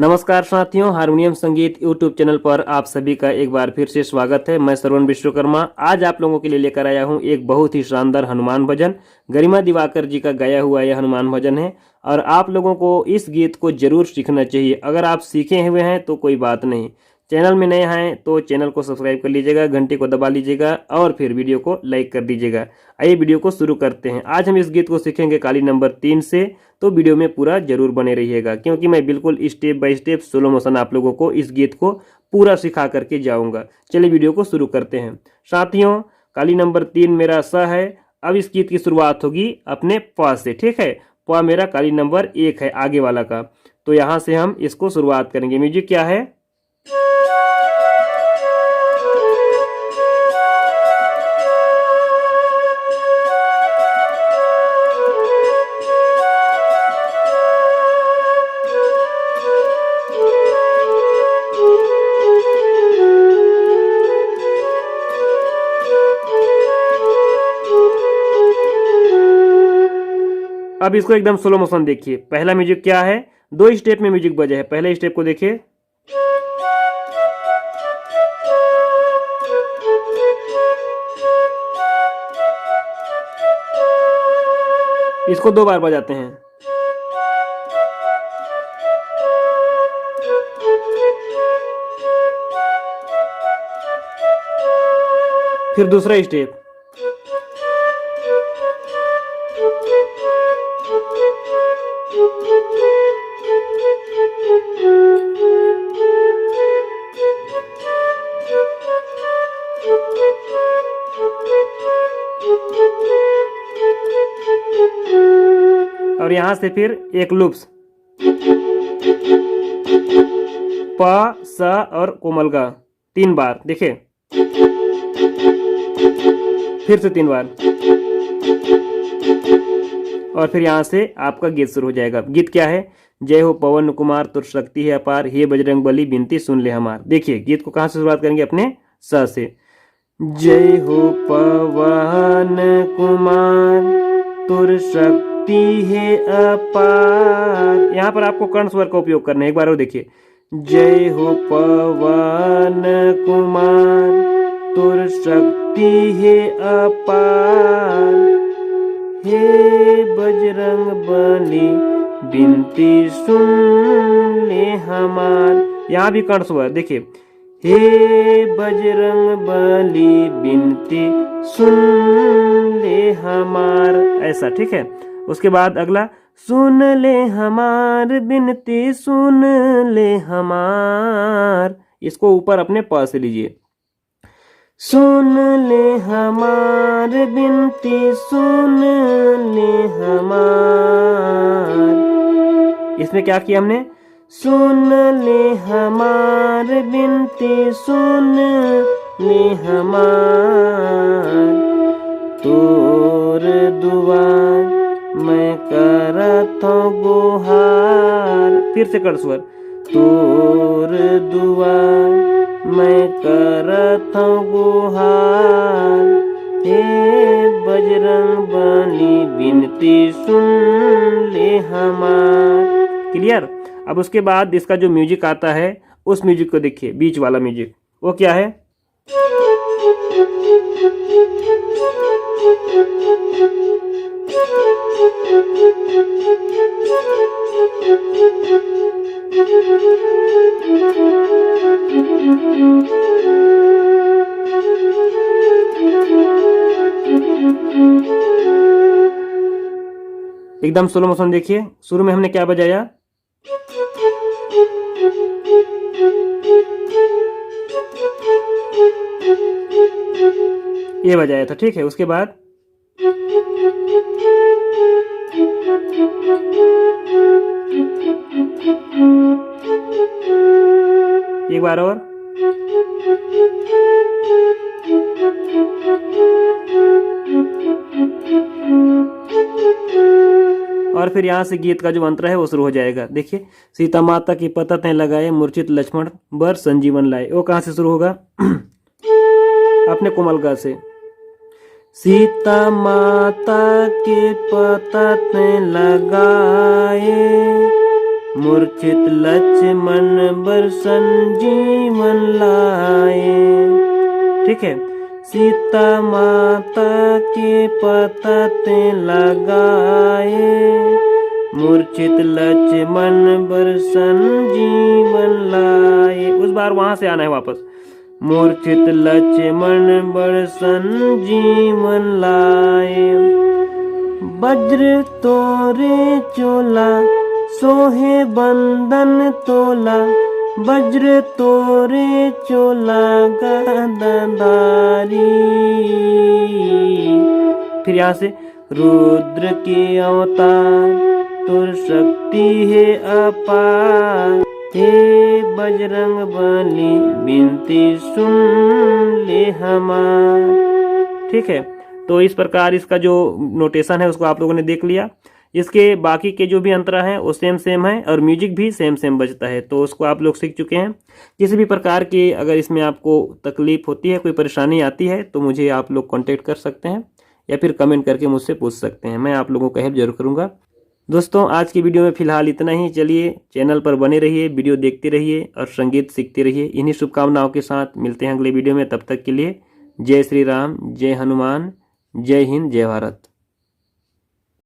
नमस्कार साथियों, हारमोनियम संगीत यूट्यूब चैनल पर आप सभी का एक बार फिर से स्वागत है। मैं श्रवण विश्वकर्मा आज आप लोगों के लिए लेकर आया हूं एक बहुत ही शानदार हनुमान भजन। गरिमा दिवाकर जी का गाया हुआ यह हनुमान भजन है और आप लोगों को इस गीत को जरूर सीखना चाहिए। अगर आप सीखे हुए हैं तो कोई बात नहीं, चैनल में नए हैं तो चैनल को सब्सक्राइब कर लीजिएगा, घंटी को दबा लीजिएगा और फिर वीडियो को लाइक कर दीजिएगा। आइए वीडियो को शुरू करते हैं। आज हम इस गीत को सीखेंगे काली नंबर 3 से, तो वीडियो में पूरा जरूर बने रहिएगा क्योंकि मैं बिल्कुल step by step slow motion आप लोगों को इस गीत को पूरा सिखा करके जाऊंगा। चलिए वीडियो को शुरू करते हैं। साथियों, काली नंबर 3 मेरा सा है। अब इस गीत की शुरुआत होगी अपने प से, ठीक है। प मेरा काली नंबर 1 है आगे वाला का, तो यहाँ से हम इसको शुरुआत करेंगे। म्यूजिक क्या है? अब इसको एकदम स्लो मोशन देखिए। पहला म्यूजिक क्या है, 2 स्टेप में म्यूजिक बजा है। पहले स्टेप को देखिए, इसको 2 बार बजाते हैं। फिर दूसरा स्टेप, और यहां से फिर एक लूप्स, प स और कोमल गा 3 बार। देखिए, फिर से 3 बार और फिर यहां से आपका गीत शुरू हो जाएगा। गीत क्या है? जय हो पवन कुमार तुर शक्ति है अपार, हे बजरंग बली बिनती सुन ले हमार। देखिए, गीत को कहां से शुरुआत करेंगे? अपने स से। जय हो पवन कुमार तुर शक्ति है अपार। यहाँ पर आपको कर्ण स्वर का उपयोग करना है। एक बार और देखिए, जय हो पवन कुमार तुर शक्ति है अपार, हे बजरंग बली बिनती सुन ले हमार। यहाँ भी कर्ण स्वर देखिए, हे बजरंग बली बिनती सुन ले हमार, ऐसा, ठीक है। उसके बाद अगला, सुन ले हमार बिनती सुन ले हमार। इसको ऊपर अपने प से लीजिए, सुन ले हमार बिनती सुन ले हमार। इसमें क्या किया हमने? सुन ले हमार बिनती सुन ले हमार, तोर दुआर मैं करत हूँ गुहार। फिर से कर स्वर, तोर दुआर मैं करत हूँ गुहार, हे बजरंग बली बिनती सुन ले हमार। क्लियर? अब उसके बाद इसका जो म्यूजिक आता है उस म्यूजिक को देखिए, बीच वाला म्यूजिक, वो क्या है? एकदम स्लो मोशन देखिए। शुरू में हमने क्या बजाया? ये बजाया था, ठीक है। उसके बाद एक बार और फिर यहाँ से गीत का जो मंत्र है वो शुरू हो जाएगा। देखिए, सीता माता की पततें लगाए मूर्छित लक्ष्मण बर संजीवन लाए। वो कहाँ से शुरू होगा? अपने कोमल गा से। सीता माता के पततें लगाए मूर्छित लक्ष्मण बर संजीवन लाए। ठीक है, सीता माता के पतते लगाए, मूर्छित लक्ष्मण बर संजीवन लाए। उस बार वहां से आना है वापस। मूर्छित लक्ष्मण बर संजीवन लाए, वज्र तोरे चोला सोहे बंदन तोला, वज्र तोरे चोला गदाधारी। फिर यहाँ से रुद्र के अवतार तुर शक्ति है अपार, हे बजरंग बली विनती सुन ले हमार। ठीक है, तो इस प्रकार इसका जो नोटेशन है उसको आप लोगों ने देख लिया। इसके बाकी के जो भी अंतरा हैं वो सेम है और म्यूजिक भी सेम बजता है, तो उसको आप लोग सीख चुके हैं। किसी भी प्रकार की अगर इसमें आपको तकलीफ होती है, कोई परेशानी आती है, तो मुझे आप लोग कांटेक्ट कर सकते हैं या फिर कमेंट करके मुझसे पूछ सकते हैं, मैं आप लोगों को हेल्प जरूर करूँगा। दोस्तों, आज की वीडियो में फिलहाल इतना ही। चलिए, चैनल पर बने रहिए, वीडियो देखते रहिए और संगीत सीखते रहिए। इन्हीं शुभकामनाओं के साथ मिलते हैं अगले वीडियो में। तब तक के लिए जय श्री राम, जय हनुमान, जय हिंद, जय भारत।